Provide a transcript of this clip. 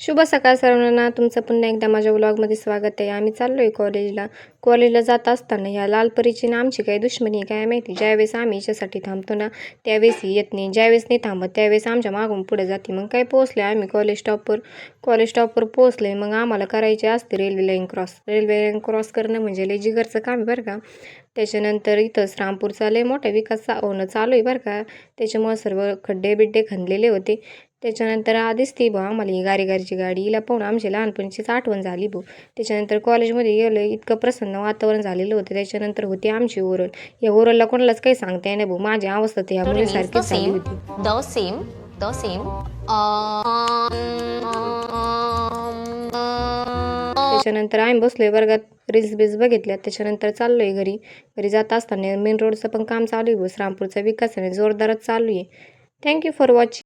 शुभ सकाळ सर्वांना. तुमचं पुन्हा एकदा माझ्या व्लॉगमध्ये स्वागत आहे. आम्ही चाललो आहे कॉलेजला. कॉलेजला जात असताना ह्या लाल परीची ना आमची काही दुश्मनी आहे काय माहिती. ज्यावेळेस आम्ही हिच्यासाठी थांबतो ना त्यावेळेस ही येत नाही, ज्यावेळेस नाही थांबत त्यावेळेस आमच्या मागून पुढे जाते. मग काय पोहोचले आम्ही कॉलेज स्टॉपवर पोहोचले. मग आम्हाला करायची असते railway line cross. Railway line cross करणं म्हणजे लय जिगरचं काम आहे बरं का. त्याच्यानंतर इथंच रामपूरचा लय मोठा विकास होणं चालू आहे बरं का. त्याच्यामुळे सर्व खड्डे बिड्डे खणलेले होते. त्याच्यानंतर आधीच ती भाऊ आम्हाला ही गारीची गाडी हिला पाहून आमची लहानपणीचीच आठवण झाली भाऊ. त्याच्यानंतर कॉलेजमध्ये गेलं, इतकं प्रसन्न वातावरण झालेलं होतं. त्याच्यानंतर होती आमची ओरल. या ओरलला कोणालाच काही सांगता येणार भाऊ. माझी अवस्था तर ह्या मुलीसारखीच झाली होती. The same. त्याच्यानंतर आम्ही बसलोय वर्गात, रील्स बघितल्या. त्याच्यानंतर चाललोय घरी. घरी जात असताना मेन रोडचं पण काम चालू आहे भाऊ. रामपूरचा विकास आहे जोरदारच चालू आहे. Thank you for watching.